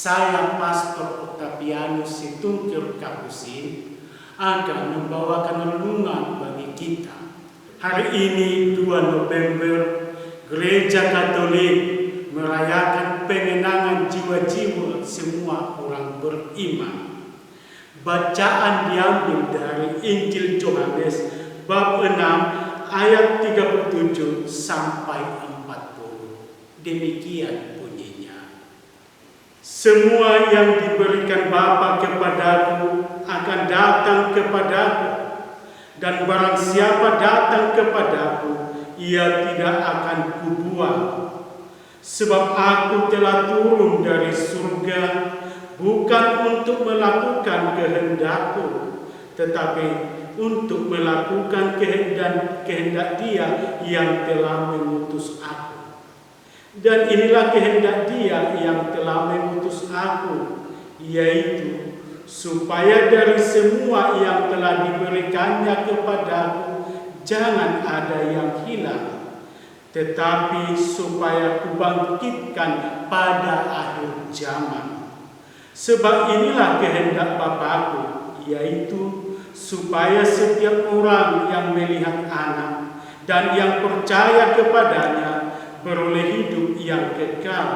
saya Pastor Octavianus Situngkir Kapusin akan membawakan renungan bagi kita. Hari ini 2 November, Gereja Katolik merayakan pengenangan jiwa-jiwa semua orang beriman. Bacaan diambil dari Injil Yohanes bab 6 ayat 37 sampai 40. Demikian bunyinya. Semua yang diberikan Bapa kepadaku akan datang kepadaku, dan barang siapa datang kepadaku, ia tidak akan kubuang. Sebab aku telah turun dari surga bukan untuk melakukan kehendakku, tetapi untuk melakukan kehendak Dia yang telah mengutus aku. Dan inilah kehendak Dia yang telah mengutus aku, yaitu supaya dari semua yang telah diberikannya kepadaku jangan ada yang hilang, tetapi supaya kubangkitkan pada akhir zaman. Sebab inilah kehendak Bapa-Ku, yaitu supaya setiap orang yang melihat Anak dan yang percaya kepadanya beroleh hidup yang kekal,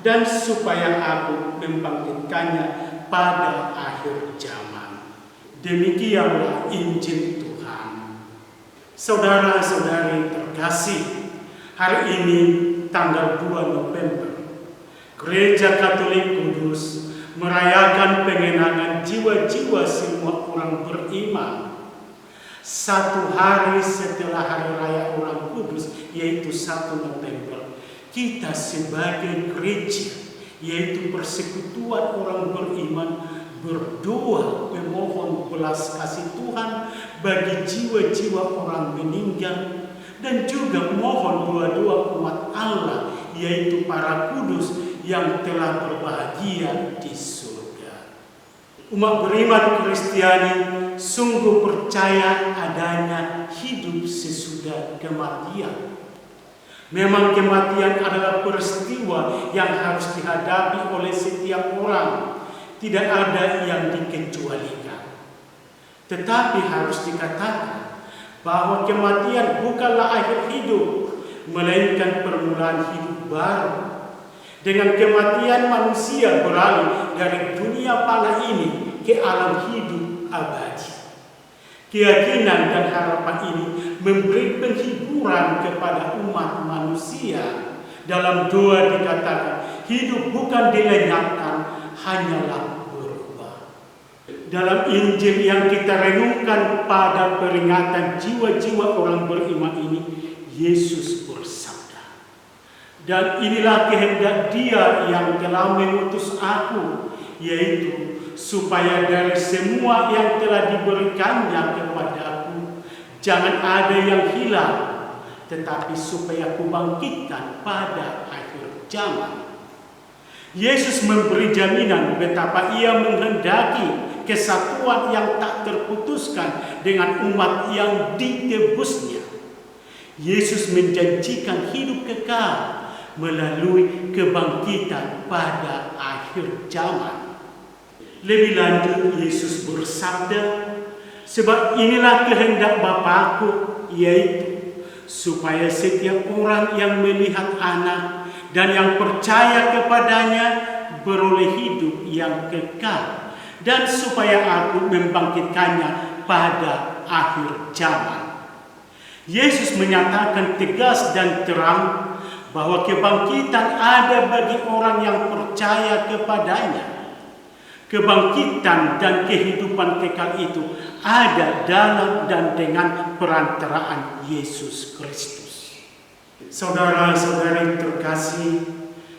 dan supaya Aku membangkitkannya pada akhir zaman. Demikianlah Injil Tuhan. Saudara-saudari terkasih, hari ini tanggal 2 November, Gereja Katolik Kudus merayakan pengenangan jiwa-jiwa semua orang beriman. 1 hari setelah Hari Raya Orang Kudus, yaitu 1 November, kita sebagai gereja, yaitu persekutuan orang beriman, berdoa memohon belas kasih Tuhan bagi jiwa-jiwa orang meninggal, dan juga mohon doa-doa umat Allah, yaitu para kudus yang telah berbahagia di surga. Umat beriman Kristiani sungguh percaya adanya hidup sesudah kematian. Memang kematian adalah peristiwa yang harus dihadapi oleh setiap orang. Tidak ada yang dikecualikan. Tetapi harus dikatakan bahwa kematian bukanlah akhir hidup, melainkan permulaan hidup baru. Dengan kematian manusia beralih dari dunia fana ini ke alam hidup abadi. Keyakinan dan harapan ini memberi penghiburan kepada umat manusia. Dalam doa dikatakan, hidup bukan dilenyapkan, hanyalah berubah. Dalam Injil yang kita renungkan pada peringatan jiwa-jiwa orang beriman ini, Yesus bersabda, dan inilah kehendak Dia yang telah mengutus aku, yaitu supaya dari semua yang telah diberikannya kepadaku jangan ada yang hilang, tetapi supaya kubangkitkan pada akhir zaman. Yesus memberi jaminan betapa Ia menghendaki kesatuan yang tak terputuskan dengan umat yang ditebusnya. Yesus menjanjikan hidup kekal melalui kebangkitan pada akhir zaman. Lebih lanjut, Yesus bersabda, sebab inilah kehendak Bapa-Ku, yaitu supaya setiap orang yang melihat Anak dan yang percaya kepadanya beroleh hidup yang kekal, dan supaya Aku membangkitkannya pada akhir zaman. Yesus menyatakan tegas dan terang bahwa kebangkitan ada bagi orang yang percaya kepadanya. Kebangkitan dan kehidupan kekal itu ada dalam dan dengan perantaraan Yesus Kristus. Saudara-saudari terkasih,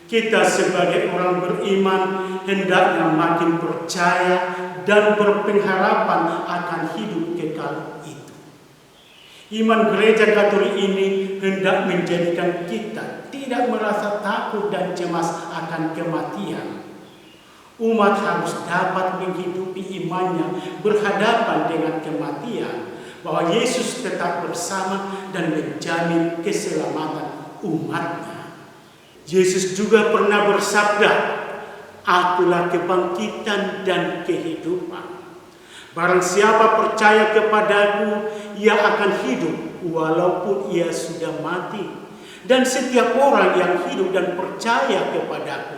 kita sebagai orang beriman hendaknya makin percaya dan berpengharapan akan hidup kekal itu. Iman Gereja Katolik ini hendak menjadikan kita tidak merasa takut dan cemas akan kematian. Umat harus dapat menghidupi imannya berhadapan dengan kematian, bahwa Yesus tetap bersama dan menjamin keselamatan umatnya. Yesus juga pernah bersabda, Akulah kebangkitan dan kehidupan. Barang siapa percaya kepadaku, ia akan hidup walaupun ia sudah mati. Dan setiap orang yang hidup dan percaya kepadaku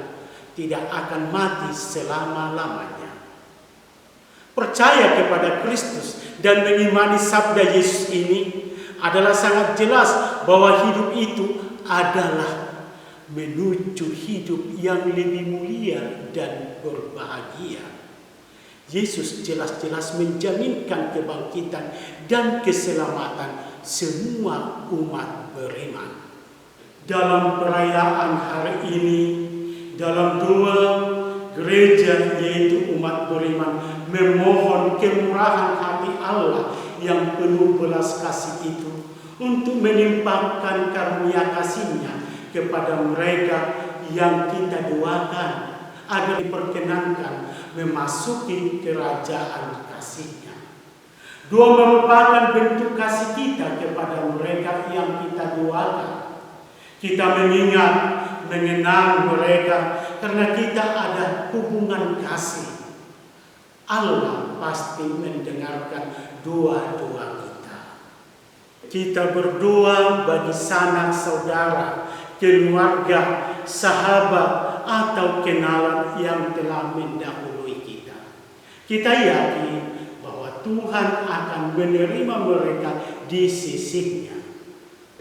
tidak akan mati selama-lamanya. Percaya kepada Kristus dan mengimani sabda Yesus ini adalah sangat jelas bahwa hidup itu adalah menuju hidup yang lebih mulia dan berbahagia. Yesus jelas-jelas menjaminkan kebangkitan dan keselamatan semua umat beriman. Dalam perayaan hari ini, dalam doa gereja yaitu umat beriman memohon kemurahan hati Allah yang penuh belas kasih itu untuk menimpakan karunia kasih-Nya kepada mereka yang kita doakan agar diperkenankan memasuki kerajaan kasih-Nya. Doa merupakan bentuk kasih kita kepada mereka yang kita doakan. Kita mengingat, mengenang mereka karena kita ada hubungan kasih. Allah pasti mendengarkan doa-doa kita. Kita berdoa bagi sanak saudara, keluarga, sahabat, atau kenalan yang telah mendahului kita. Kita yakin bahwa Tuhan akan menerima mereka di sisi-Nya.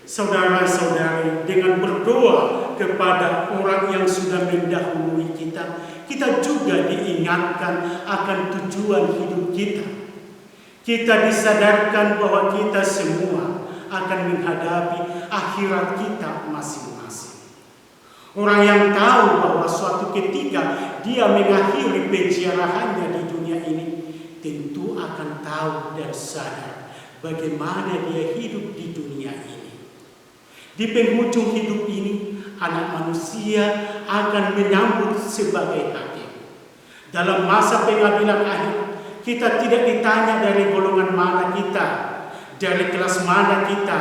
Saudara-saudari, dengan berdoa kepada orang yang sudah mendahului kita, kita juga diingatkan akan tujuan hidup kita. Kita disadarkan bahwa kita semua akan menghadapi akhirat kita masing-masing. Orang yang tahu bahwa suatu ketika dia mengakhiri peziarahannya di dunia ini, tentu akan tahu dan sadar bagaimana dia hidup di dunia ini. Di penghujung hidup ini, anak manusia akan menyambut sebagai hakim. Dalam masa pengadilan akhir, kita tidak ditanya dari golongan mana kita, dari kelas mana kita,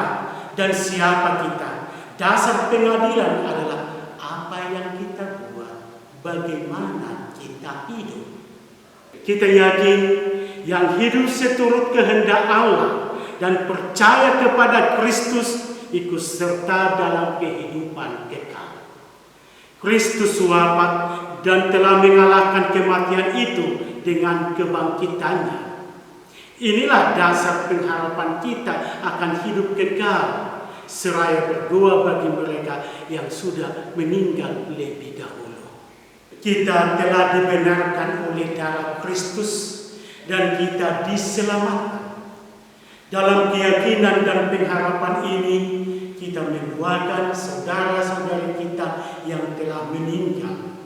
dan siapa kita. Dasar pengadilan adalah apa yang kita buat, bagaimana kita hidup. Kita yakin yang hidup seturut kehendak Allah dan percaya kepada Kristus ikut serta dalam kehidupan kekal. Kristus wafat dan telah mengalahkan kematian itu dengan kebangkitannya. Inilah dasar pengharapan kita akan hidup kekal, seraya berdoa bagi mereka yang sudah meninggal lebih dahulu. Kita telah dibenarkan oleh darah Kristus dan kita diselamatkan. Dalam keyakinan dan pengharapan ini, kita mendoakan saudara-saudari kita yang telah meninggal.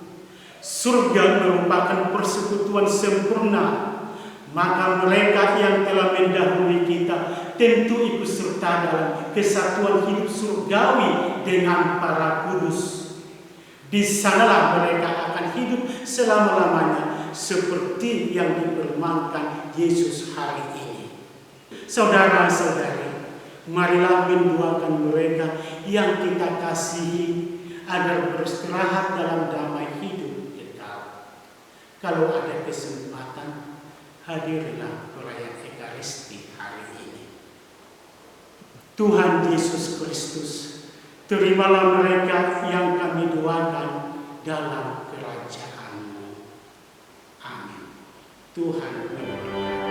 Surga merupakan persekutuan sempurna, maka mereka yang telah mendahului kita tentu ikut serta dalam kesatuan hidup surgawi dengan para kudus. Di sanalah mereka akan hidup selama-lamanya seperti yang difirmankan Yesus hari ini. Saudara-saudari, marilah mendoakan mereka yang kita kasihi agar beristirahat dalam damai hidup kekal. Kalau ada kesempatan, hadirilah perayaan Ekaristi hari ini. Tuhan Yesus Kristus, terimalah mereka yang kami doakan dalam kerajaan-Mu. Amin. Tuhan memberkati.